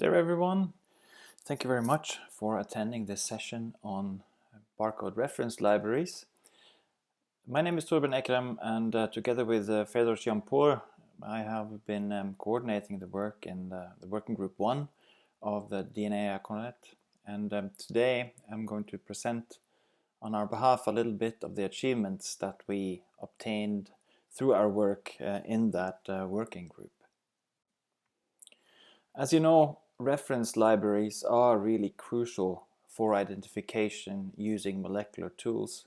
there everyone. Thank you very much for attending this session on barcode reference libraries. My name is Torbjørn Ekrem, and together with Fedor Čiampor, I have been coordinating the work in the working group 1 of the DNAqua-Net. And today I'm going to present on our behalf a little bit of the achievements that we obtained through our work in that working group. As you know, reference libraries are really crucial for identification using molecular tools,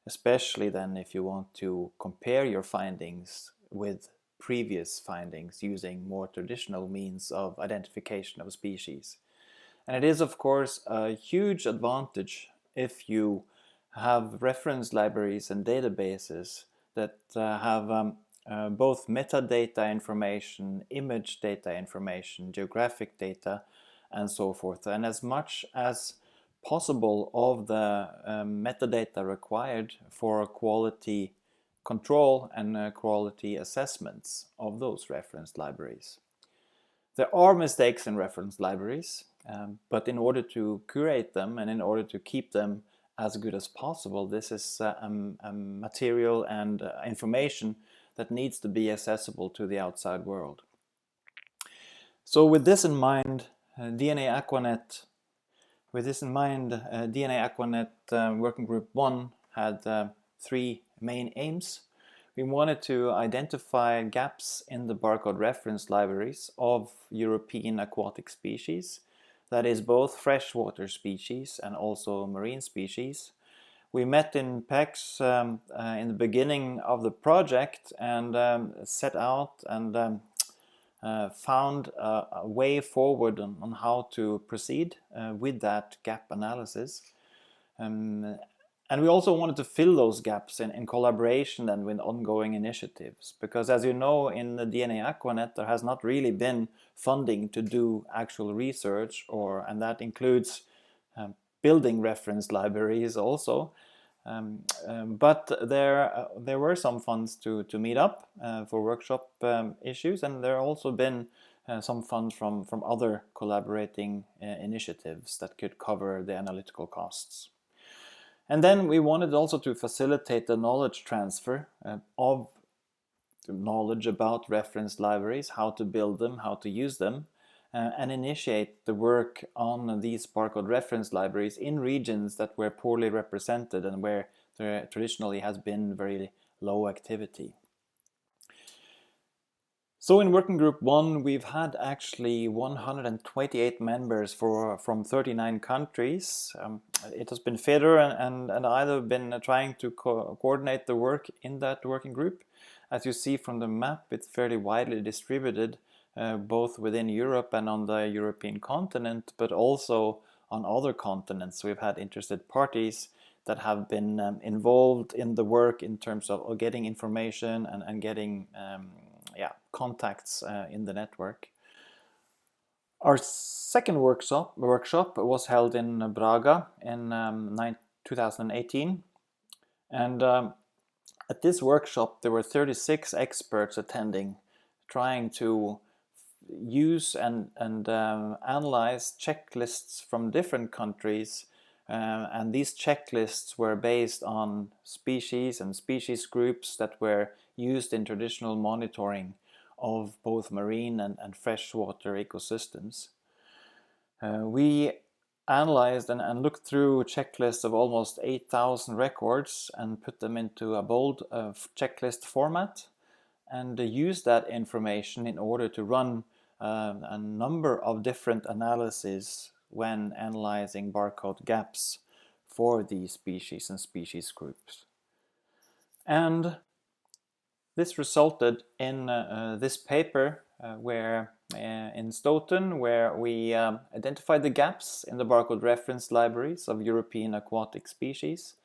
especially then if you want to compare your findings with previous findings using more traditional means of identification of species. And it is of course a huge advantage if you have reference libraries and databases that have both metadata information, image data information, geographic data, and so forth. And as much as possible of the metadata required for quality control and quality assessments of those reference libraries. There are mistakes in reference libraries, but in order to curate them and in order to keep them as good as possible, this is a material and information that needs to be accessible to the outside world. So with this in mind, DNAqua-Net Working Group 1 had three main aims. We wanted to identify gaps in the barcode reference libraries of European aquatic species, that is both freshwater species and also marine species. We met in PEX in the beginning of the project and set out and found a way forward on how to proceed with that gap analysis. And we also wanted to fill those gaps in collaboration and with ongoing initiatives, because as you know, in the DNAqua-Net there has not really been funding to do actual research, and that includes building reference libraries also. But there were some funds to meet up for workshop issues, and there have also been some funds from other collaborating initiatives that could cover the analytical costs. And then we wanted also to facilitate the knowledge transfer of knowledge about reference libraries, how to build them, how to use them, and initiate the work on these barcode reference libraries in regions that were poorly represented and where there traditionally has been very low activity. So in Working Group 1 we've had actually 128 members from 39 countries. It has been Fedor and I have been trying to coordinate the work in that working group. As you see from the map, it's fairly widely distributed, both within Europe and on the European continent, but also on other continents. We've had interested parties that have been involved in the work in terms of getting information and getting contacts in the network. Our second workshop was held in Braga in 2018, and at this workshop there were 36 experts attending, trying to use and analyze checklists from different countries, and these checklists were based on species and species groups that were used in traditional monitoring of both marine and freshwater ecosystems. We analyzed and looked through checklists of almost 8,000 records and put them into a bold checklist format, and used that information in order to run a number of different analyses when analyzing barcode gaps for these species and species groups. And this resulted in this paper in Stoughton, where we identified the gaps in the barcode reference libraries of European aquatic species.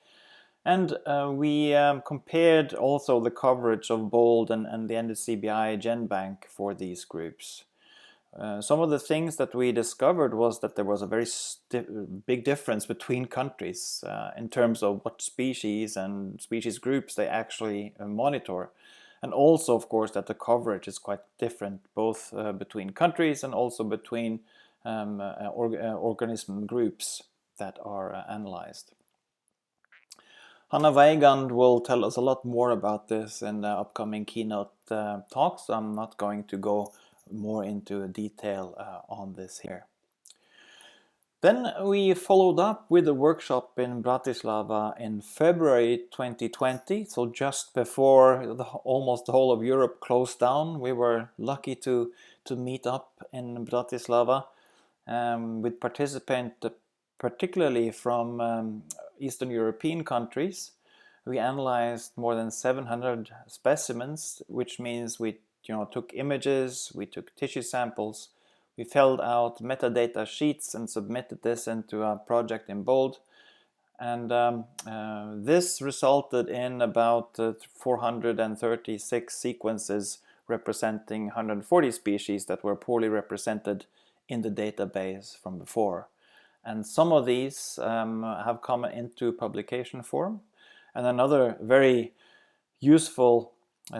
And we compared also the coverage of BOLD and the NCBI GenBank for these groups. Some of the things that we discovered was that there was a very big difference between countries in terms of what species and species groups they actually monitor. And also, of course, that the coverage is quite different, both between countries and also between organism groups that are analyzed. Hanna Weigand will tell us a lot more about this in the upcoming keynote talks. I'm not going to go more into detail on this here. Then we followed up with a workshop in Bratislava in February 2020, so just before almost the whole of Europe closed down. We were lucky to meet up in Bratislava with participants particularly from Eastern European countries. We analyzed more than 700 specimens, which means we took images, we took tissue samples, we filled out metadata sheets and submitted this into a project in Bold. And this resulted in about 436 sequences representing 140 species that were poorly represented in the database from before. And some of these have come into publication form. And another very useful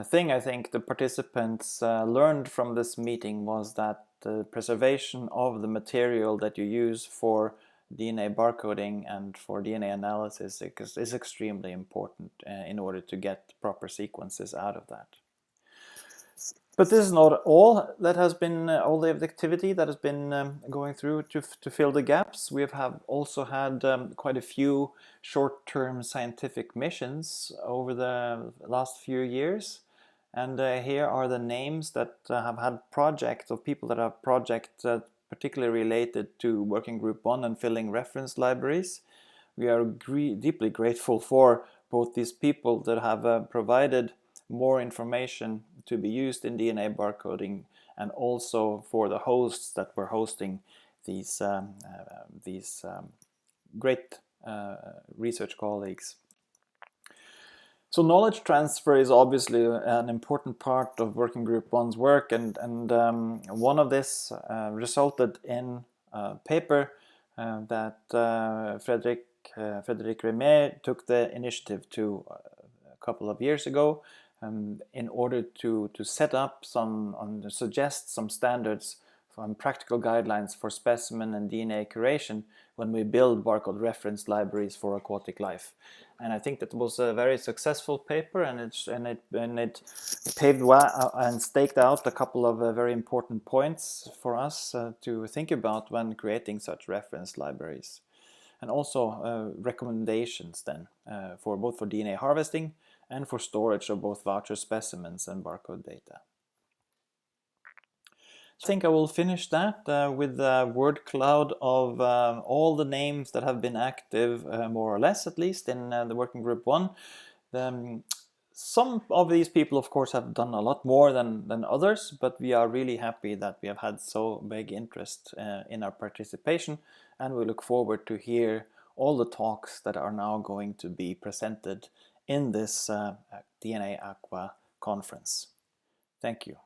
thing I think the participants learned from this meeting was that the preservation of the material that you use for DNA barcoding and for DNA analysis is extremely important in order to get proper sequences out of that. But this is not all that has been, all the activity that has been going through to fill the gaps. We have also had quite a few short-term scientific missions over the last few years. And here are the names that have had projects of people that have projects particularly related to Working Group 1 and filling reference libraries. We are deeply grateful for both these people that have provided more information to be used in DNA barcoding, and also for the hosts that were hosting these great research colleagues. So knowledge transfer is obviously an important part of Working Group 1's work, and one of this resulted in a paper that Frederic Remer took the initiative to a couple of years ago, in order to set up suggest some standards and practical guidelines for specimen and DNA curation when we build barcode reference libraries for aquatic life. And I think that was a very successful paper, and it paved and staked out a couple of very important points for us to think about when creating such reference libraries, and also recommendations then for both for DNA harvesting and for storage of both voucher specimens and barcode data. I think I will finish that with a word cloud of all the names that have been active, more or less at least, in the Working Group 1. Some of these people, of course, have done a lot more than others, but we are really happy that we have had so big interest in our participation, and we look forward to hear all the talks that are now going to be presented in this DNAqua conference. Thank you.